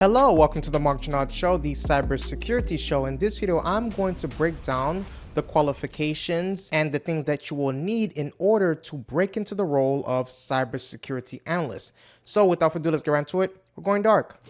Hello, welcome to the Mark Janard Show, the cybersecurity show. In this video, I'm going to break down the qualifications and the things that you will need in order to break into the role of cybersecurity analyst. So without further ado, let's get right into it. We're going dark.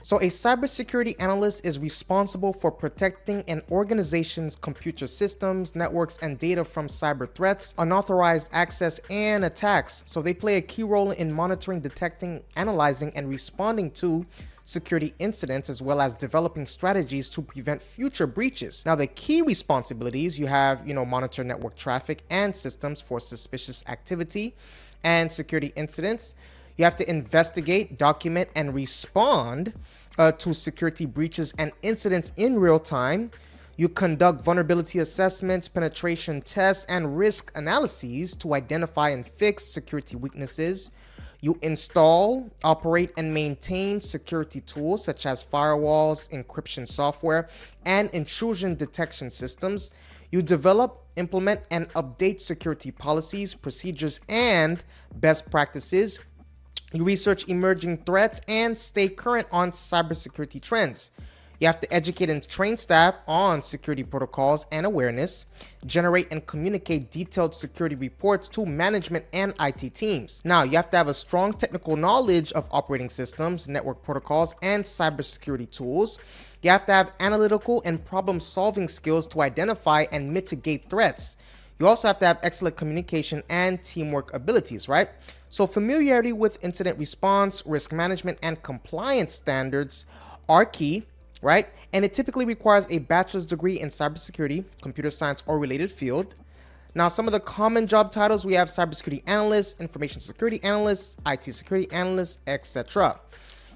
So a cybersecurity analyst is responsible for protecting an organization's computer systems, networks, and data from cyber threats, unauthorized access, and attacks. So they play a key role in monitoring, detecting, analyzing, and responding to security incidents, as well as developing strategies to prevent future breaches. Now, the key responsibilities you have, monitor network traffic and systems for suspicious activity and security incidents. You have to investigate, document, and respond to security breaches and incidents in real time. You conduct vulnerability assessments, penetration tests, and risk analyses to identify and fix security weaknesses. You install, operate, and maintain security tools such as firewalls, encryption software, and intrusion detection systems. You develop, implement, and update security policies, procedures, and best practices. You research emerging threats and stay current on cybersecurity trends. You have to educate and train staff on security protocols and awareness, generate and communicate detailed security reports to management and IT teams. Now, you have to have a strong technical knowledge of operating systems, network protocols, and cybersecurity tools. You have to have analytical and problem-solving skills to identify and mitigate threats. You also have to have excellent communication and teamwork abilities, right? So familiarity with incident response, risk management, and compliance standards are key, right? And it typically requires a bachelor's degree in cybersecurity, computer science, or related field. Now, some of the common job titles, we have cybersecurity analyst, information security analyst, IT security analyst, etc.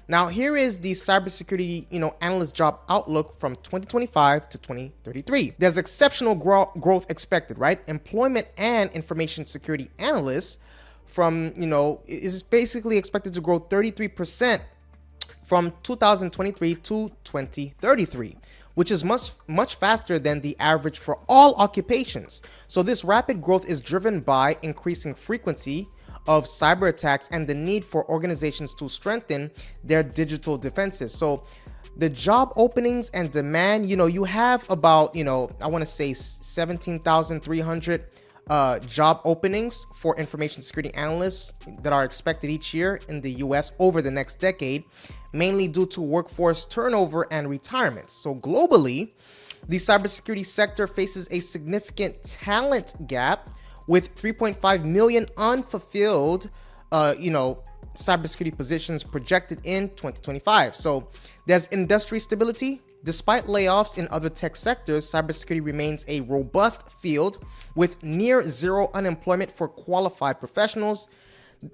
Now, here is the cybersecurity, analyst job outlook from 2025 to 2033. There's exceptional growth expected, right? Employment and information security analysts is basically expected to grow 33% from 2023 to 2033, which is much faster than the average for all occupations. So this rapid growth is driven by increasing frequency of cyber attacks and the need for organizations to strengthen their digital defenses. So the job openings and demand, you have about, I want to say 17,300 job openings for information security analysts that are expected each year in the US over the next decade, mainly due to workforce turnover and retirements. So globally, the cybersecurity sector faces a significant talent gap with 3.5 million unfulfilled, cybersecurity positions projected in 2025. So there's industry stability. Despite layoffs in other tech sectors, cybersecurity remains a robust field with near zero unemployment for qualified professionals.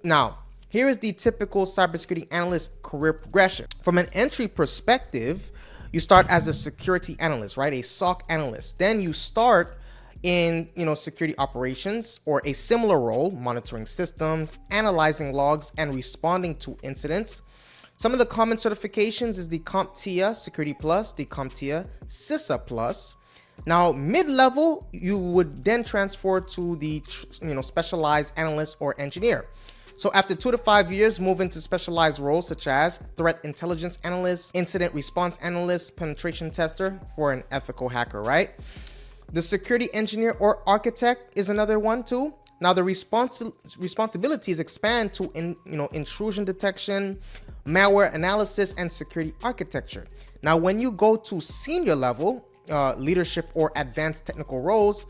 Now, here is the typical cybersecurity analyst career progression. From an entry perspective, you start as a security analyst, right? A SOC analyst. Then you start in security operations or a similar role, monitoring systems, analyzing logs, and responding to incidents. Some of the common certifications is the CompTIA Security Plus, the CompTIA CISA Plus. Now, mid-level, you would then transfer to the specialized analyst or engineer. So after 2 to 5 years, move into specialized roles such as threat intelligence analyst, incident response analyst, penetration tester for an ethical hacker, right? The security engineer or architect is another one too. Now the responsibilities expand to intrusion detection, malware analysis, and security architecture. Now when you go to senior level, leadership or advanced technical roles,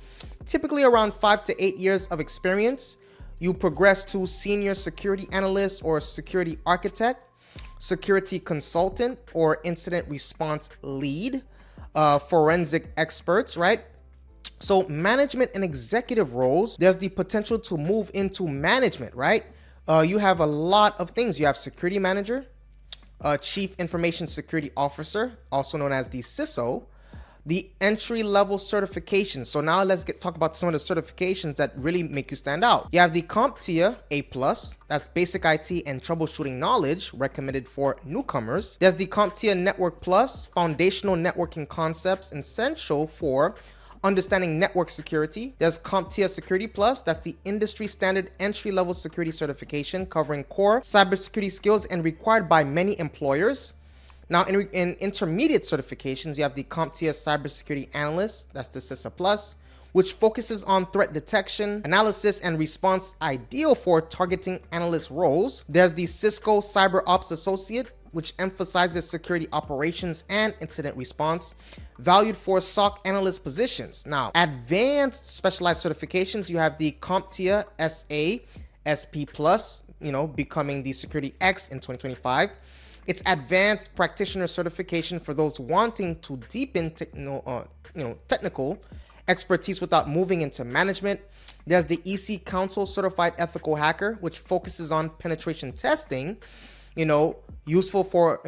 typically around 5 to 8 years of experience, you progress to senior security analyst or security architect, security consultant or incident response lead, forensic experts, right? So management and executive roles, there's the potential to move into management, right? You have a lot of things. You have security manager, chief information security officer, also known as the CISO, the entry-level certifications. So now let's talk about some of the certifications that really make you stand out. You have the CompTIA A+, that's basic IT and troubleshooting knowledge, recommended for newcomers. There's the CompTIA Network Plus, foundational networking concepts, essential for understanding network security. There's CompTIA Security Plus. That's the industry standard entry-level security certification covering core cybersecurity skills and required by many employers. Now, in intermediate certifications, you have the CompTIA Cybersecurity Analyst. That's the CISA Plus, which focuses on threat detection, analysis, and response, ideal for targeting analyst roles. There's the Cisco Cyber Ops Associate, which emphasizes security operations and incident response, valued for SOC analyst positions. Now, advanced specialized certifications, you have the CompTIA SA SP Plus, becoming the Security X in 2025. It's advanced practitioner certification for those wanting to deepen technical expertise without moving into management. There's the EC Council Certified Ethical Hacker, which focuses on penetration testing, useful for,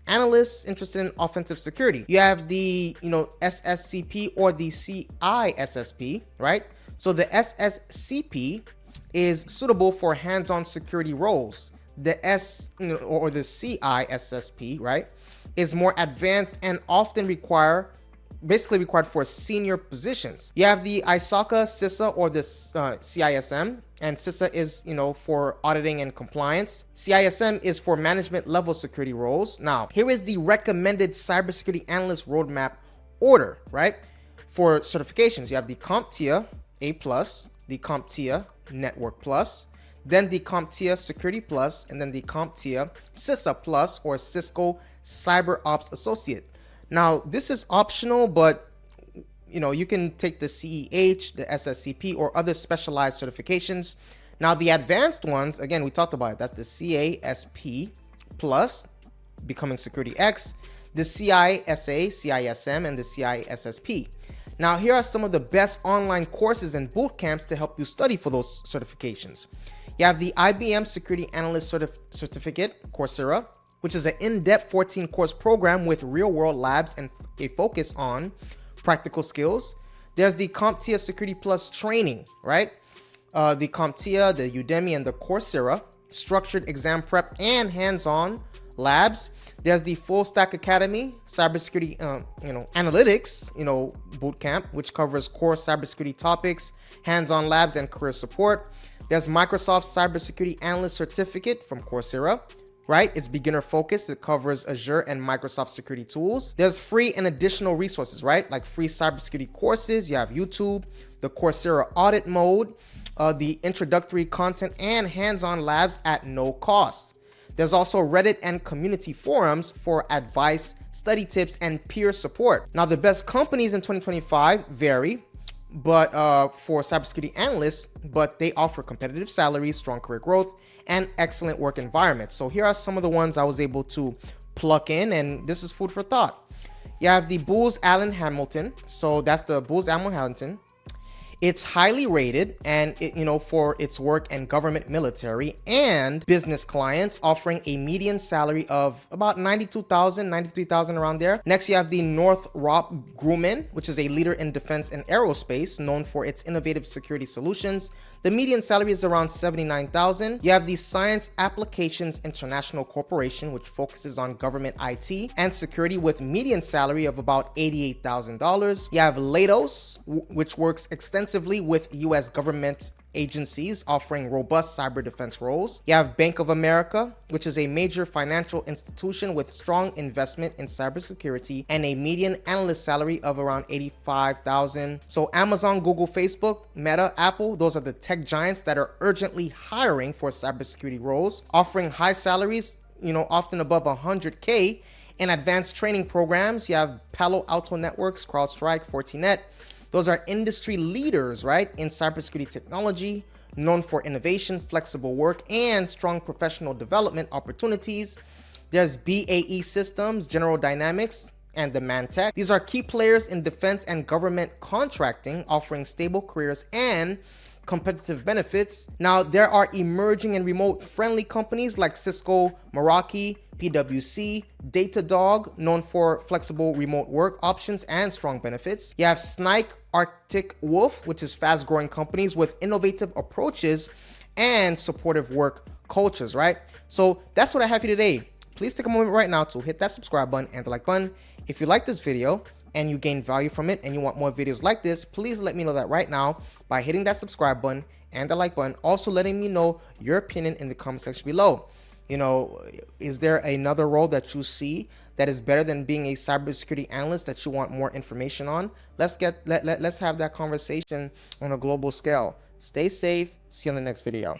analysts interested in offensive security. You have the, SSCP or the CISSP, right? So the SSCP is suitable for hands-on security roles. The or the CISSP, right, is more advanced and often basically required for senior positions. You have the ISACA CISA or the CISM, and CISA is, for auditing and compliance. CISM is for management level security roles. Now, here is the recommended cybersecurity analyst roadmap order, right? For certifications, you have the CompTIA A+, the CompTIA Network Plus, then the CompTIA Security Plus, and then the CompTIA CISA Plus or Cisco Cyber Ops Associate. Now, this is optional, but you can take the CEH, the SSCP, or other specialized certifications. Now, the advanced ones, again, we talked about it. That's the CASP Plus, becoming Security X, the CISA, CISM, and the CISSP. Now, here are some of the best online courses and boot camps to help you study for those certifications. You have the IBM Security Analyst Certificate, Coursera, which is an in-depth 14-course program with real-world labs and a focus on practical skills. There's the CompTIA Security Plus training, right? The CompTIA, the Udemy, and the Coursera, structured exam prep and hands-on labs. There's the Full Stack Academy, cybersecurity, analytics, bootcamp, which covers core cybersecurity topics, hands-on labs, and career support. There's Microsoft Cybersecurity Analyst Certificate from Coursera, right? It's beginner focused. It covers Azure and Microsoft security tools. There's free and additional resources, right? Like free cybersecurity courses. You have YouTube, the Coursera audit mode, the introductory content, and hands-on labs at no cost. There's also Reddit and community forums for advice, study tips, and peer support. Now, the best companies in 2025 vary, but for cybersecurity analysts, but they offer competitive salaries, strong career growth, and excellent work environments. So here are some of the ones I was able to pluck in, and this is food for thought. You have the Booz Allen Hamilton. So that's the Booz Allen Hamilton. It's highly rated, and for its work in government, military, and business clients, offering a median salary of about $92,000, $93,000 around there. Next, you have the Northrop Grumman, which is a leader in defense and aerospace, known for its innovative security solutions. The median salary is around $79,000. You have the Science Applications International Corporation, which focuses on government IT and security, with median salary of about $88,000. You have Leidos, which works extensively with U.S. government agencies, offering robust cyber defense roles. You have Bank of America, which is a major financial institution with strong investment in cybersecurity and a median analyst salary of around $85,000. So Amazon, Google, Facebook, Meta, Apple, those are the tech giants that are urgently hiring for cybersecurity roles, offering high salaries, often above $100K, and advanced training programs. You have Palo Alto Networks, CrowdStrike, Fortinet. Those are industry leaders, right, in cybersecurity technology, known for innovation, flexible work, and strong professional development opportunities. There's BAE Systems, General Dynamics, and the Mantech. These are key players in defense and government contracting, offering stable careers and competitive benefits. Now, there are emerging and remote-friendly companies like Cisco, Meraki, PwC, Datadog, known for flexible remote work options and strong benefits. You have Snike, Arctic Wolf, which is fast-growing companies with innovative approaches and supportive work cultures, right? So that's what I have for you today. Please take a moment right now to hit that subscribe button and the like button. If you like this video, and you gain value from it and you want more videos like this, please let me know that right now by hitting that subscribe button and the like button. Also letting me know your opinion in the comment section below. You know, is there another role that you see that is better than being a cybersecurity analyst that you want more information on? Let's have that conversation on a global scale. Stay safe. See you on the next video.